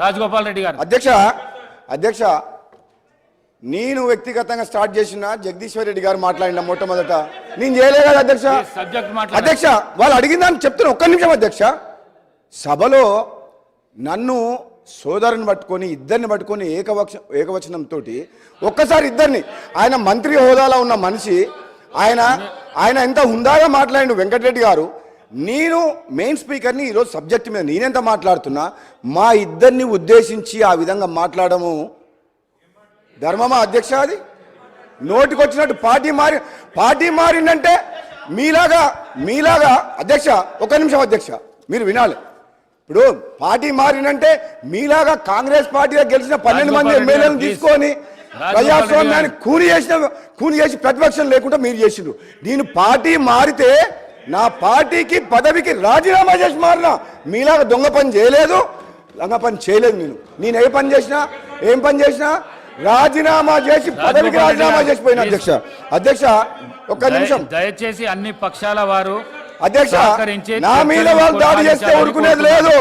రాజగోపాల్ రెడ్డి గారు. అధ్యక్ష నేను వ్యక్తిగతంగా స్టార్ట్ చేసిన జగదీశ్వర్ రెడ్డి గారు మాట్లాడిన మొట్టమొదట నేను చేయలే కదా అధ్యక్ష వాళ్ళు అడిగిందని చెప్తున్నా. ఒక్క నిమిషం అధ్యక్ష. సభలో నన్ను సోదరుని పట్టుకొని ఇద్దరిని పట్టుకొని ఏకవచనంతో ఒక్కసారి ఇద్దరిని, ఆయన మంత్రి హోదాలో ఉన్న మనిషి, ఆయన ఎంత హుందాగా మాట్లాడిండు వెంకటరెడ్డి గారు. నేను మెయిన్ స్పీకర్ని ఈరోజు సబ్జెక్ట్ మీద నేనెంత మాట్లాడుతున్నా, మా ఇద్దరిని ఉద్దేశించి ఆ విధంగా మాట్లాడము ధర్మమా అధ్యక్ష? అది నోటికొచ్చినట్టు పార్టీ మారిందంటే మీలాగా అధ్యక్ష ఒక్క నిమిషం అధ్యక్ష మీరు వినాలి. ఇప్పుడు పార్టీ మారినంటే మీలాగా కాంగ్రెస్ పార్టీలో గెలిచిన 12 మంది ఎమ్మెల్యేలను తీసుకొని ప్రజాస్వామ్యాన్ని కూని చేసి ప్రతిపక్షం లేకుండా మీరు చేసిండ్రు. నేను పార్టీ మారితే నా పార్టీకి పదవికి రాజీనామా చేసి మారినా. మీలాగా దొంగ పని చేయలేదు, దొంగ పని చేయలేదు. నేను ఏం పని చేసినా రాజీనామా చేసి పదవికి రాజీనామా చేసిపోయినా అధ్యక్ష ఒక్క నిమిషం. దయచేసి అన్ని పక్షాల వారు అధ్యక్ష నా మీద వాళ్ళు దాడి చేస్తే ఊరుకునేది లేదు.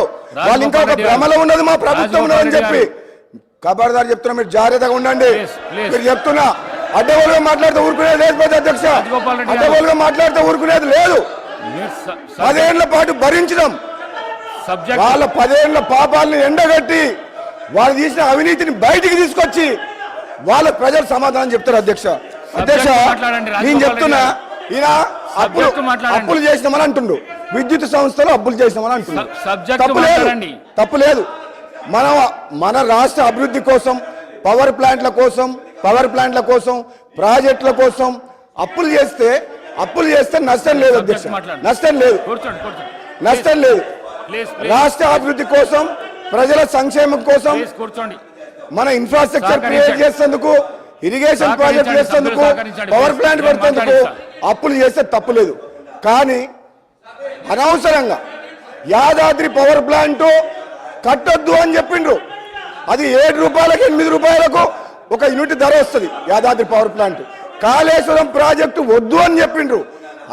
వాళ్ళు ఇంకా ఒక భ్రమలో ఉన్నది మా ప్రభుత్వం ఉన్నదని చెప్పి ఖబర్దార్ చెప్తున్నా. మీరు జాగ్రత్తగా ఉండండి. మీరు చెప్తున్నా అడ్డగోలుగా మాట్లాడితే ఊరుకునేది లేదు అధ్యక్ష. అడ్డగోలుగా మాట్లాడితే ఊరుకునేది లేదు. 10 ఏళ్ల పాటు భరించడం, వాళ్ళ 10 ఏళ్ల పాపాలను ఎండగట్టి వాళ్ళు తీసిన అవినీతిని బయటికి తీసుకొచ్చి వాళ్ళ ప్రజలు సమాధానం చెప్తారు అధ్యక్ష. నేను చెప్తున్నా ఈయన అప్పులు చేసినామని అంటుండు, విద్యుత్ సంస్థలు అప్పులు చేసినామని అంటుండు. తప్పులేదు. మన రాష్ట్ర అభివృద్ధి కోసం, పవర్ ప్లాంట్ల కోసం ప్రాజెక్టుల కోసం అప్పులు చేస్తే నష్టం లేదు అధ్యక్ష. నష్టం లేదు. రాష్ట్ర అభివృద్ధి కోసం, ప్రజల సంక్షేమం కోసం, మన ఇన్ఫ్రాస్ట్రక్చర్ క్రియేట్ చేసేందుకు, ఇరిగేషన్ ప్రాజెక్ట్ చేసేందుకు, పవర్ ప్లాంట్ పెడుతేందుకు అప్పులు చేస్తే తప్పులేదు. కానీ అనవసరంగా యాదాద్రి పవర్ ప్లాంట్ కట్టొద్దు అని చెప్పిండ్రు. అది 7 రూపాయలకు 8 రూపాయలకు ఒక యూనిట్ ధర వస్తుంది Yadadri power plant. Kaleshwaram project వద్దు అని చెప్పిండ్రు.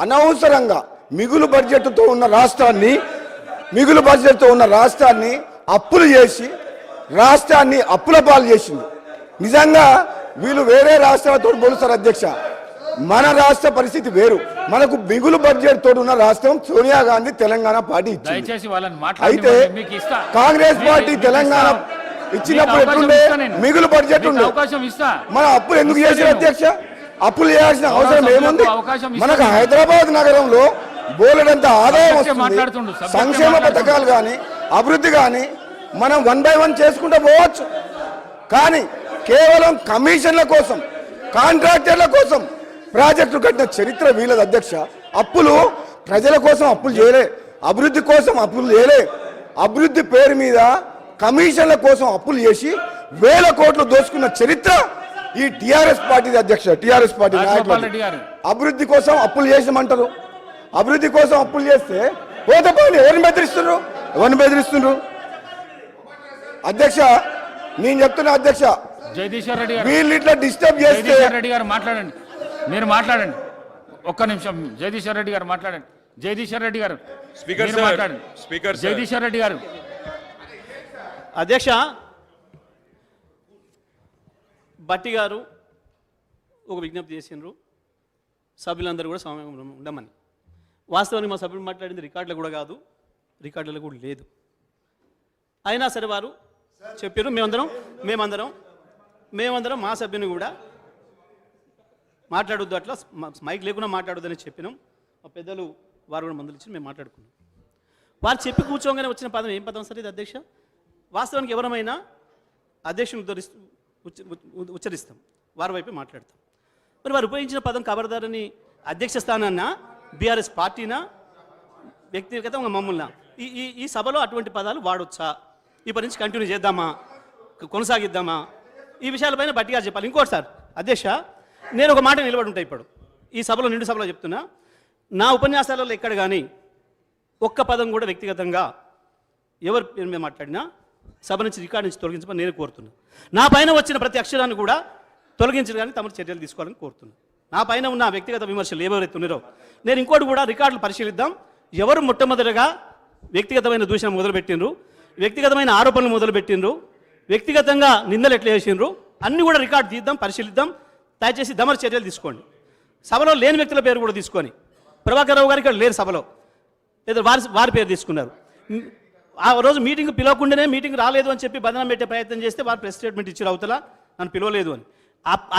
అనవసరంగా మిగులు బడ్జెట్తో ఉన్న రాష్ట్రాన్ని అప్పులు చేసి రాష్ట్రాన్ని అప్పుల పాలు చేసింది. నిజంగా వీళ్ళు వేరే రాష్ట్రాలతో పోలుస్తారు అధ్యక్ష. మన రాష్ట్ర పరిస్థితి వేరు. మనకు మిగులు బడ్జెట్ తోడు ఉన్న రాష్ట్రం సోనియా గాంధీ తెలంగాణ పార్టీ ఇచ్చింది. అయితే కాంగ్రెస్ పార్టీ తెలంగాణ ఇచ్చినప్పుడు ఎట్లుండే మిగులు బడ్జెట్ ఉండే. మన అప్పులు ఎందుకు చేశారు అధ్యక్ష? అప్పులు చేయాల్సిన అవసరం ఏముంది? మనకు హైదరాబాద్ నగరంలో బోలెడంత ఆదాయం వస్తుంది. సంక్షేమ పథకాలు కానీ అభివృద్ధి కానీ మనం 1 by 1 చేసుకుంటూ పోవచ్చు. కానీ కేవలం కమిషన్ల కోసం, కాంట్రాక్టర్ల కోసం ప్రాజెక్టులు కట్టిన చరిత్ర వీళ్ళది అధ్యక్ష. అప్పులు ప్రజల కోసం అప్పులు చేయలే, అభివృద్ధి కోసం అప్పులు చేయలే. అభివృద్ధి పేరు మీద కమిషన్ల కోసం అప్పులు చేసి 1000 కోట్లు దోచుకున్న చరిత్ర ఈ టిఆర్ఎస్ పార్టీది అధ్యక్ష. టిఆర్ఎస్ పార్టీ అభివృద్ధి కోసం అప్పులు చేసామంటారు. అభివృద్ధి కోసం అప్పులు చేస్తే పోతే పోయి ఎవరిని బెదిరిస్తున్నారు అధ్యక్ష? నేను చెప్తున్నా అధ్యక్ష, జగదీశ్వర్ రెడ్డి వీళ్ళు ఇట్లా డిస్టర్బ్ చేస్తే. రెడ్డి గారు మాట్లాడండి, మీరు మాట్లాడండి. ఒక్క నిమిషం జగదీశ్వర్ రెడ్డి గారు మాట్లాడండి. జగదీశ్వర్ రెడ్డి గారు మాట్లాడండి. జగదీశ్వర్ రెడ్డి గారు. అధ్యక్ష, భట్టి గారు ఒక విజ్ఞప్తి చేసిండ్రు సభ్యులందరూ కూడా సమయంలో ఉండమని. వాస్తవానికి మా సభ్యులు మాట్లాడింది రికార్డులో కూడా కాదు, రికార్డులలో కూడా లేదు. అయినా సరే వారు చెప్పారు. మేమందరం మా సభ్యుని కూడా మాట్లాడొద్దు, అట్లా మైక్ లేకుండా మాట్లాడొద్దని చెప్పినాం. మా పెద్దలు వారు కూడా మందులు ఇచ్చి మేము మాట్లాడుకున్నాం. వారు చెప్పి కూర్చోగానే వచ్చిన పదం ఏం పదం సరే ఇది అధ్యక్ష? వాస్తవానికి ఎవరమైనా అధ్యక్షుని ఉచ్చరిస్తాం, వారి వైపే మాట్లాడతాం. మరి వారు ఉపయోగించిన పదం ఖబర్దారని అధ్యక్ష స్థానాన్న బీఆర్ఎస్ పార్టీనా వ్యక్తిగతంగా మమ్మల్ని ఈ సభలో అటువంటి పదాలు వాడొచ్చా? ఇప్పటి నుంచి కంటిన్యూ చేద్దామా, కొనసాగిద్దామా? ఈ విషయాలపైన భట్టి గారు చెప్పాలి. ఇంకోటి సార్ అధ్యక్ష, నేను ఒక మాట నిలబడి ఉంటాయి ఇప్పుడు ఈ సభలో, నిండు సభలో చెప్తున్నా. నా ఉపన్యాసాలలో ఎక్కడ కానీ ఒక్క పదం కూడా వ్యక్తిగతంగా ఎవరు పేరు మీద మాట్లాడినా సభ నుంచి రికార్డు నుంచి తొలగించమని నేను కోరుతున్నా. నా పైన వచ్చిన ప్రతి అక్షరాన్ని కూడా తొలగించడానికి తమరు చర్యలు తీసుకోవాలని కోరుతున్నా. నా పైన ఉన్న వ్యక్తిగత విమర్శలు ఎవరైతే ఉన్నారో నేను ఇంకోటి కూడా రికార్డులు పరిశీలిద్దాం. ఎవరు మొట్టమొదటిగా వ్యక్తిగతమైన దూషణ మొదలుపెట్టినరు, వ్యక్తిగతమైన ఆరోపణలు మొదలుపెట్టిండ్రు, వ్యక్తిగతంగా నిందలు ఎట్లా చేసిండ్రు అన్నీ కూడా రికార్డు తీద్దాం, పరిశీలిద్దాం. దయచేసి దమరు చర్యలు తీసుకోండి. సభలో లేని వ్యక్తుల పేరు కూడా తీసుకొని, ప్రభాకర్ రావు గారు ఇక్కడ లేరు సభలో, లేదా వారి పేరు తీసుకున్నారు. ఆ రోజు మీటింగ్ పిలవకుండానే మీటింగ్ రాలేదు అని చెప్పి బదనం పెట్టే ప్రయత్నం చేస్తే వారు ప్రెస్ స్టేట్మెంట్ ఇచ్చారు, అవతల నన్ను పిలవలేదు అని.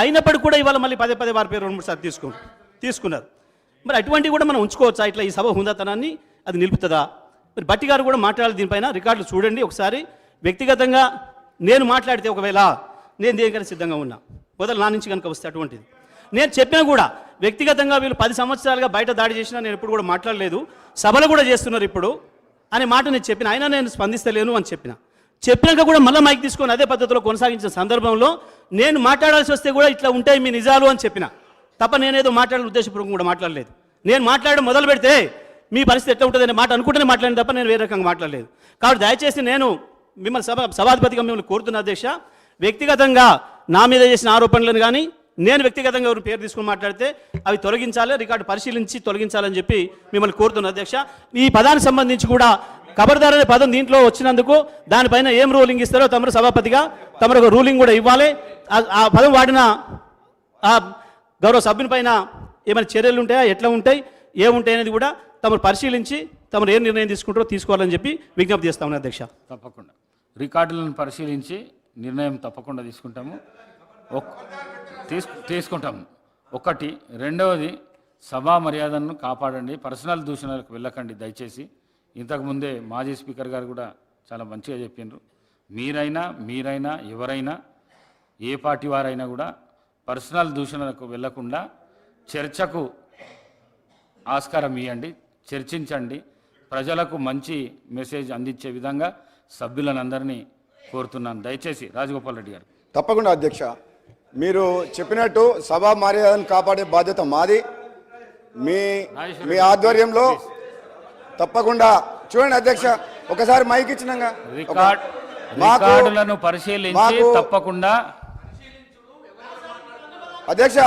అయినప్పటికీ కూడా ఇవాళ మళ్ళీ పదే పదే వారి పేరు 2-3 సార్లు తీసుకున్నారు. మరి అటువంటివి కూడా మనం ఉంచుకోవచ్చా? ఇట్లా ఈ సభ హుందాతనాన్ని అది నిలుపుతుందా? మరి బట్టి గారు కూడా మాట్లాడాలి దీనిపైన. రికార్డులు చూడండి ఒకసారి. వ్యక్తిగతంగా నేను మాట్లాడితే ఒకవేళ నేను దేనికైనా సిద్ధంగా ఉన్నా, మొదలు నా నుంచి కనుక వస్తే అటువంటిది. నేను చెప్పినా కూడా వ్యక్తిగతంగా వీళ్ళు 10 సంవత్సరాలుగా బయట దాడి చేసినా నేను ఎప్పుడు కూడా మాట్లాడలేదు, సభలు కూడా చేస్తున్నారు ఇప్పుడు అనే మాట నేను చెప్పిన. అయినా నేను స్పందిస్తలేను అని చెప్పినాక కూడా మళ్ళీ మైక్ తీసుకొని అదే పద్ధతిలో కొనసాగించిన సందర్భంలో నేను మాట్లాడాల్సి వస్తే కూడా ఇట్లా ఉంటాయి మీ నిజాలు అని చెప్పిన తప్ప నేనేదో మాట్లాడాలని ఉద్దేశపూర్వకంగా కూడా మాట్లాడలేదు. నేను మాట్లాడడం మొదలు పెడితే మీ పరిస్థితి ఎట్లా ఉంటుందనే మాట అనుకుంటేనే మాట్లాడిన తప్ప నేను వేరే రకంగా మాట్లాడలేదు. కాబట్టి దయచేసి నేను మిమ్మల్ని సభాధిపతిగా మిమ్మల్ని కోరుతున్న అధ్యక్ష, వ్యక్తిగతంగా నా మీద చేసిన ఆరోపణలను కానీ నేను వ్యక్తిగతంగా ఎవరు పేరు తీసుకుని మాట్లాడితే అవి తొలగించాలి, రికార్డు పరిశీలించి తొలగించాలని చెప్పి మిమ్మల్ని కోరుతున్న అధ్యక్ష. ఈ పదానికి సంబంధించి కూడా ఖబర్దార్ అనే పదం దీంట్లో వచ్చినందుకు దానిపైన ఏం రూలింగ్ ఇస్తారో తమరు సభాపతిగా తమరు ఒక రూలింగ్ కూడా ఇవ్వాలి. ఆ పదం వాడిన ఆ గౌరవ సభ్యుని పైన ఏమైనా చర్యలు ఉంటాయా, ఎట్లా ఉంటాయి, ఏముంటాయి అనేది కూడా తమరు పరిశీలించి తమరు ఏ నిర్ణయం తీసుకుంటారో తీసుకోవాలని చెప్పి విజ్ఞప్తి చేస్తా ఉన్నాను అధ్యక్ష. తప్పకుండా రికార్డులను పరిశీలించి నిర్ణయం తప్పకుండా తీసుకుంటాము. ఒకటి. రెండవది, సభా మర్యాదను కాపాడండి, పర్సనల్ దూషణలకు వెళ్ళకండి దయచేసి. ఇంతకుముందే మాజీ స్పీకర్ గారు కూడా చాలా మంచిగా చెప్పిండ్రు. మీరైనా ఎవరైనా ఏ పార్టీ వారైనా కూడా పర్సనల్ దూషణలకు వెళ్లకుండా చర్చకు ఆస్కారం ఇవ్వండి, చర్చించండి, ప్రజలకు మంచి మెసేజ్ అందించే విధంగా సభ్యులనందరినీ కోరుతున్నాను. దయచేసి రాజగోపాల్ రెడ్డి గారు. తప్పకుండా అధ్యక్ష, మీరు చెప్పినట్టు సభా మర్యాదను కాపాడే బాధ్యత మాది. మీ ఆధ్వర్యంలో తప్పకుండా చూడండి అధ్యక్ష, ఒకసారి మైక్ ఇచ్చినాగా రికార్డులను పరిశీలించి తప్పకుండా అధ్యక్ష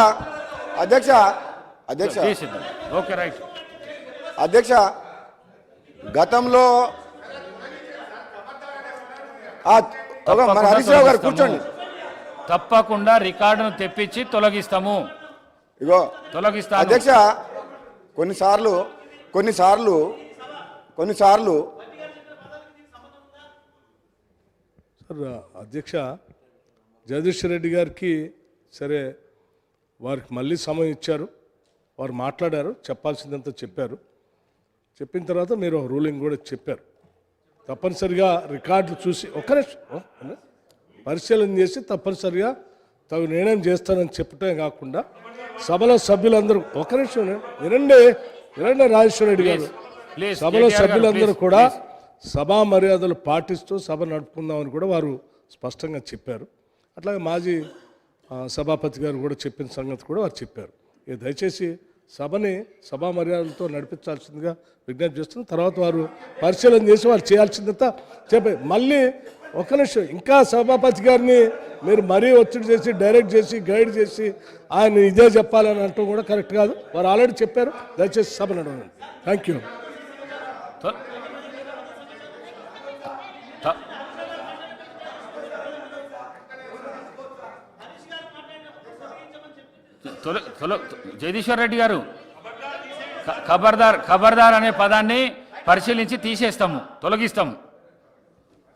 అధ్యక్ష అధ్యక్ష ఓకే రైట్ అధ్యక్ష, గతంలో హరీష్ రావు గారు కూర్చోండి. తప్పకుండా రికార్డును తెప్పించి తొలగిస్తాము. ఇగో తొలగిస్తాము అధ్యక్ష. కొన్నిసార్లు సార్ అధ్యక్ష, జగదీశ్వర్ రెడ్డి గారికి సరే వారికి మళ్ళీ సమయం ఇచ్చారు, వారు మాట్లాడారు, చెప్పాల్సిందంతా చెప్పారు. చెప్పిన తర్వాత మీరు రూలింగ్ కూడా చెప్పారు. తప్పనిసరిగా రికార్డులు చూసి పరిశీలన చేసి తప్పనిసరిగా తగు నిర్ణయం చేస్తానని చెప్పటమే కాకుండా సభలో సభ్యులందరూ వినండి రాజేశ్వర రెడ్డి గారు, సభలో సభ్యులందరూ కూడా సభా మర్యాదలు పాటిస్తూ సభ నడుపుకుందామని కూడా వారు స్పష్టంగా చెప్పారు. అట్లాగే మాజీ సభాపతి గారు కూడా చెప్పిన సంగతి కూడా వారు చెప్పారు. దయచేసి సభా మర్యాదలతో నడిపించాల్సిందిగా విజ్ఞప్తి చేస్తున్న తర్వాత వారు పరిశీలన చేసి వారు చేయాల్సిందంతా చెప్పారు. మళ్ళీ ఒక్క నిమిషం, ఇంకా సభాపతి గారిని మీరు మరీ ఒత్తిడి చేసి డైరెక్ట్ చేసి గైడ్ చేసి ఆయన ఇదే చెప్పాలని అంటూ కూడా కరెక్ట్ కాదు. వారు ఆల్రెడీ చెప్పారు. దయచేసి సభ నడవండి. Thank you. జగదీశ్వర్ రెడ్డి గారు, ఖబర్దార్ అనే పదాన్ని పరిశీలించి తీసేస్తాము, తొలగిస్తాము.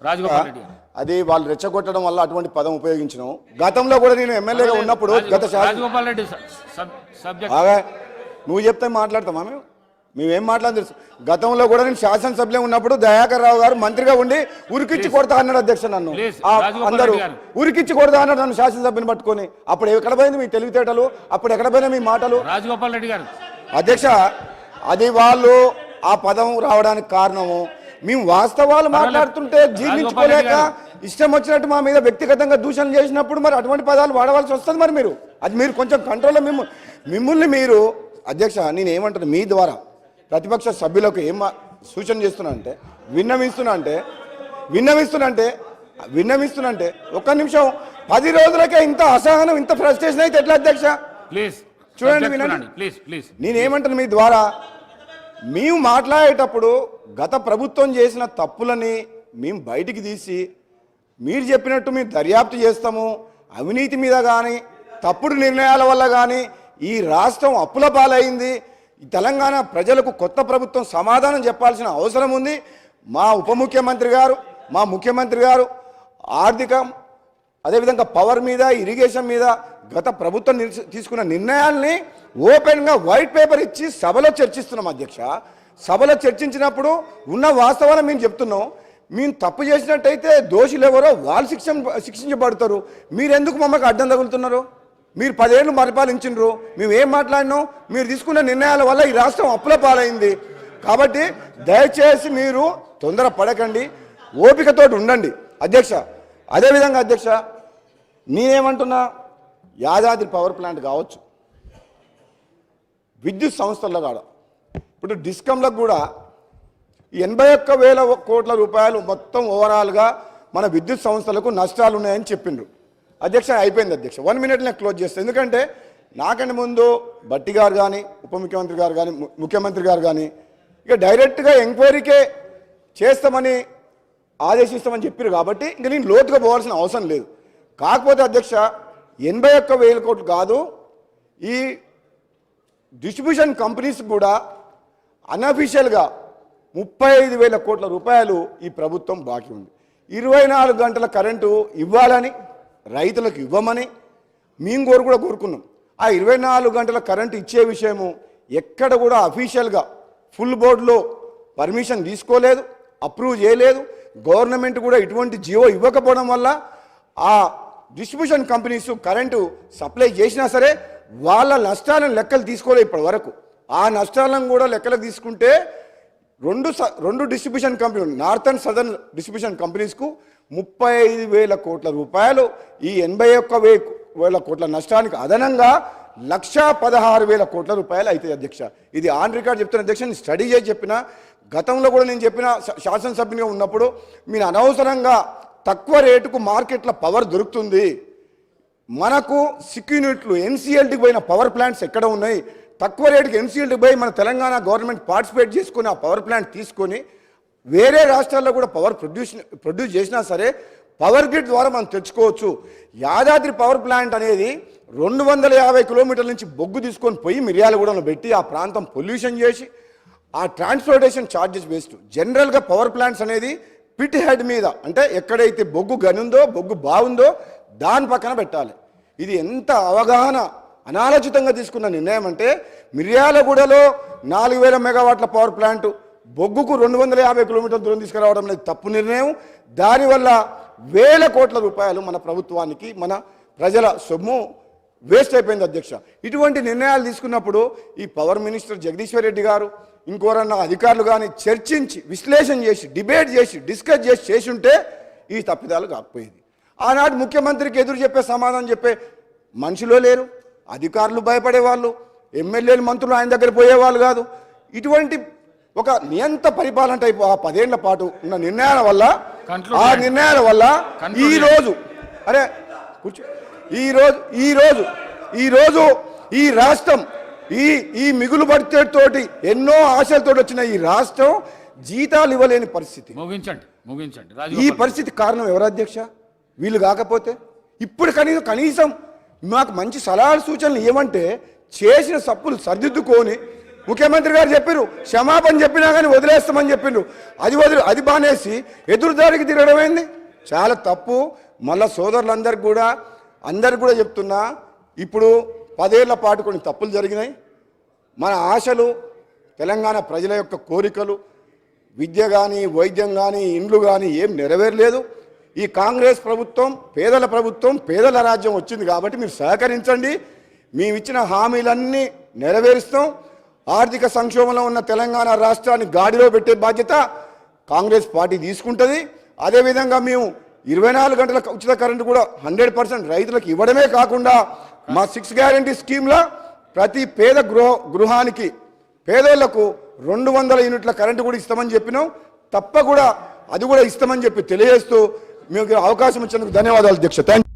రాజగోపాల్ రెడ్డి గారు, అది వాళ్ళు రెచ్చగొట్టడం వల్ల అటువంటి పదం ఉపయోగించినాం. గతంలో కూడా నేను ఎమ్మెల్యేగా ఉన్నప్పుడు రాజగోపాల్ రెడ్డి నువ్వు చెప్తే మాట్లాడతామా? మేమేం మాట్లాడదు తెలుసు. గతంలో కూడా నేను శాసనసభ్యులే ఉన్నప్పుడు దయాకర్ రావు గారు మంత్రిగా ఉండి ఉరికిచ్చి కొడతా అన్నాడు అధ్యక్ష. నన్ను అందరూ ఉరికిచ్చి కొడతా అన్నాడు నన్ను శాసనసభ్యుని పట్టుకొని. అప్పుడు ఎక్కడ పోయింది మీ తెలివితేటలు? అప్పుడు ఎక్కడ పోయినా మీ మాటలు? రాజగోపాల్ రెడ్డి గారు అధ్యక్ష, అది వాళ్ళు ఆ పదం రావడానికి కారణము మేము వాస్తవాలు మాట్లాడుతుంటే జీర్ణించుకోలేక ఇష్టం వచ్చినట్టు మా మీద వ్యక్తిగతంగా దూషణ చేసినప్పుడు మరి అటువంటి పదాలు వాడవలసి వస్తుంది. మరి మీరు కొంచెం కంట్రోల్లో మిమ్మల్ని మీరు అధ్యక్ష, నేను ఏమంటాను మీ ద్వారా ప్రతిపక్ష సభ్యులకు ఏం సూచన చేస్తున్నా అంటే విన్నవిస్తున్నా ఒక్క నిమిషం, 10 రోజులకే ఇంత అసహనం, ఇంత ఫ్రస్ట్రేషన్ అయితే ఎట్లా అధ్యక్ష? ప్లీజ్ చూడండి, వినండి. నేనేమంటాను మీ ద్వారా, మేము మాట్లాడేటప్పుడు గత ప్రభుత్వం చేసిన తప్పులని మేము బయటికి తీసి మీరు చెప్పినట్టు మేము దర్యాప్తు చేస్తాము, అవినీతి మీద కానీ తప్పుడు నిర్ణయాల వల్ల కానీ ఈ రాష్ట్రం అప్పుల పాలైంది, తెలంగాణ ప్రజలకు కొత్త ప్రభుత్వం సమాధానం చెప్పాల్సిన అవసరం ఉంది. మా ఉప ముఖ్యమంత్రి గారు, మా ముఖ్యమంత్రి గారు ఆర్థికం అదేవిధంగా పవర్ మీద, ఇరిగేషన్ మీద గత ప్రభుత్వం తీసుకున్న నిర్ణయాల్ని ఓపెన్గా వైట్ పేపర్ ఇచ్చి సభలో చర్చిస్తున్నాం అధ్యక్ష. సభలో చర్చించినప్పుడు ఉన్న వాస్తవాలను మేము చెప్తున్నాం. మేము తప్పు చేసినట్టయితే దోషులు ఎవరో వాళ్ళు శిక్షించబడతారు. మీరెందుకు మమ్మల్ని అడ్డం తగులుతున్నారు? మీరు 10 ఏళ్ళు పరిపాలించినరు, మేము ఏం మాట్లాడినాం? మీరు తీసుకున్న నిర్ణయాల వల్ల ఈ రాష్ట్రం అప్పుల పాలైంది. కాబట్టి దయచేసి మీరు తొందర పడకండి, ఓపికతో ఉండండి అధ్యక్ష. అదేవిధంగా అధ్యక్ష, నేనేమంటున్నా, యాదాద్రి పవర్ ప్లాంట్ కావచ్చు, విద్యుత్ సంస్థల్లో కాడ ఇప్పుడు డిస్కంలకు కూడా 81,000 కోట్ల రూపాయలు మొత్తం ఓవరాల్గా మన విద్యుత్ సంస్థలకు నష్టాలు ఉన్నాయని చెప్పిండ్రు అధ్యక్ష. అయిపోయింది అధ్యక్ష, 1 మినిట్లో నేను క్లోజ్ చేస్తాను. ఎందుకంటే నాకంటే ముందు భట్టి గారు కానీ, ఉప ముఖ్యమంత్రి గారు కానీ, ముఖ్యమంత్రి గారు కానీ ఇక డైరెక్ట్గా ఎంక్వైరీకే చేస్తామని ఆదేశిస్తామని చెప్పారు. కాబట్టి ఇంక నేను లోతుగా పోవాల్సిన అవసరం లేదు. కాకపోతే అధ్యక్ష, 81,000 కోట్లు కాదు, ఈ డిస్ట్రిబ్యూషన్ కంపెనీస్ కూడా అన్అఫీషియల్గా 35,000 కోట్ల రూపాయలు ఈ ప్రభుత్వం బాకీ ఉంది. 24 గంటల కరెంటు ఇవ్వాలని, రైతులకు ఇవ్వమని మేము కూడా కోరుకున్నాం. ఆ 24 గంటల కరెంటు ఇచ్చే విషయము ఎక్కడ కూడా అఫీషియల్గా ఫుల్ బోర్డులో పర్మిషన్ తీసుకోలేదు, అప్రూవ్ చేయలేదు. గవర్నమెంట్ కూడా ఇటువంటి జియో ఇవ్వకపోవడం వల్ల ఆ డిస్ట్రిబ్యూషన్ కంపెనీస్ కరెంటు సప్లై చేసినా సరే వాళ్ళ నష్టాలను లెక్కలు తీసుకోలేదు ఇప్పటి వరకు. ఆ నష్టాలను కూడా లెక్కలకు తీసుకుంటే రెండు డిస్ట్రిబ్యూషన్ కంపెనీలు, నార్త్ అండ్ సదర్న్ డిస్ట్రిబ్యూషన్ కంపెనీస్కు 35,000 కోట్ల రూపాయలు, ఈ 81,000 కోట్ల నష్టానికి అదనంగా 1,16,000 కోట్ల రూపాయలు అవుతాయి అధ్యక్ష. ఇది ఆన్ రికార్డ్ చెప్తున్న అధ్యక్ష, నేను స్టడీ చేసి చెప్పిన. గతంలో కూడా నేను చెప్పిన, శాసనసభ్యునిగా ఉన్నప్పుడు మీరు అనవసరంగా తక్కువ రేటుకు మార్కెట్లో పవర్ దొరుకుతుంది, మనకు సిక్కు యూనిట్లు ఎన్సీఎల్టీకి పోయిన పవర్ ప్లాంట్స్ ఎక్కడ ఉన్నాయి, తక్కువ రేటుకి ఎన్సీఎల్టీ పోయి మన తెలంగాణ గవర్నమెంట్ పార్టిసిపేట్ చేసుకుని ఆ పవర్ ప్లాంట్ తీసుకొని వేరే రాష్ట్రాల్లో కూడా పవర్ ప్రొడ్యూస్ చేసినా సరే పవర్ గ్రిడ్ ద్వారా మనం తెచ్చుకోవచ్చు. యాదాద్రి పవర్ ప్లాంట్ అనేది 250 కిలోమీటర్ల నుంచి బొగ్గు తీసుకొని పోయి మిర్యాలగూడలో పెట్టి ఆ ప్రాంతం పొల్యూషన్ చేసి ఆ ట్రాన్స్పోర్టేషన్ ఛార్జెస్ వేస్ట్. జనరల్గా పవర్ ప్లాంట్స్ అనేది పిట్ హెడ్ మీద, అంటే ఎక్కడైతే బొగ్గు గనుందో, బొగ్గు బాగుందో దాని పక్కన పెట్టాలి. ఇది ఎంత అవగాహన అనాలోచితంగా తీసుకున్న నిర్ణయం అంటే, మిర్యాలగూడలో 4,000 మెగావాట్ల పవర్ ప్లాంట్ బొగ్గుకు 250 కిలోమీటర్ల దూరం తీసుకురావడం అనేది తప్పు నిర్ణయం. దానివల్ల 1,000 కోట్ల రూపాయలు మన ప్రభుత్వానికి, మన ప్రజల సొమ్ము వేస్ట్ అయిపోయింది అధ్యక్ష. ఇటువంటి నిర్ణయాలు తీసుకున్నప్పుడు ఈ పవర్ మినిస్టర్ జగదీశ్వర్ రెడ్డి గారు, ఇంకోరన్నా అధికారులు కానీ చర్చించి, విశ్లేషణ చేసి, డిబేట్ చేసి, డిస్కస్ చేసి ఉంటే ఈ తప్పిదాలు కాకపోయేది. ఆనాడు ముఖ్యమంత్రికి ఎదురు చెప్పే, సమాధానం చెప్పే మనుషులో లేరు, అధికారులు భయపడేవాళ్ళు, ఎమ్మెల్యేలు మంత్రులు ఆయన దగ్గర పోయేవాళ్ళు కాదు. ఇటువంటి ఒక నియంత పరిపాలన టైపు ఆ 10 ఏళ్ల పాటు ఉన్న నిర్ణయాల వల్ల, ఆ నిర్ణయాల వల్ల ఈరోజు ఈ రాష్ట్రం ఈ మిగులు బడ్జెట్తోటి ఎన్నో ఆశలతో వచ్చిన ఈ రాష్ట్రం జీతాలు ఇవ్వలేని పరిస్థితి. ముగించండి. ఈ పరిస్థితి కారణం ఎవరు అధ్యక్ష? వీళ్ళు కాకపోతే ఇప్పుడు కనీసం మాకు మంచి సలహాలు సూచనలు ఏమంటే చేసిన తప్పులు సరిదిద్దుకొని, ముఖ్యమంత్రి గారు చెప్పారు క్షమాపణ చెప్పినా కానీ వదిలేస్తామని చెప్పిండ్రు, అది బానేసి ఎదురుదారికి తిరగడమైంది, చాలా తప్పు. మళ్ళా సోదరులందరికీ కూడా చెప్తున్నా, ఇప్పుడు 10 ఏళ్ల పాటు కొన్ని తప్పులు జరిగినాయి. మన ఆశలు, తెలంగాణ ప్రజల యొక్క కోరికలు, విద్య కానీ, వైద్యం కానీ, ఇండ్లు కానీ ఏం నెరవేరలేదు. ఈ కాంగ్రెస్ ప్రభుత్వం పేదల ప్రభుత్వం, పేదల రాజ్యం వచ్చింది కాబట్టి మీరు సహకరించండి. మేము ఇచ్చిన హామీలన్నీ నెరవేరుస్తాం. ఆర్థిక సంక్షోభంలో ఉన్న తెలంగాణ రాష్ట్రాన్ని గాడిలో పెట్టే బాధ్యత కాంగ్రెస్ పార్టీ తీసుకుంటుంది. అదేవిధంగా మేము 24 గంటల ఉచిత కరెంటు కూడా 100% రైతులకు ఇవ్వడమే కాకుండా మా 6 గ్యారంటీ స్కీమ్లో ప్రతి పేద గృహానికి, పేదోళ్లకు 200 యూనిట్ల కరెంటు కూడా ఇస్తామని చెప్పినాం. తప్పకుండా అది కూడా ఇస్తామని చెప్పి తెలియజేస్తూ మీకు అవకాశం ఇచ్చినందుకు ధన్యవాదాలు అధ్యక్ష. Thank you.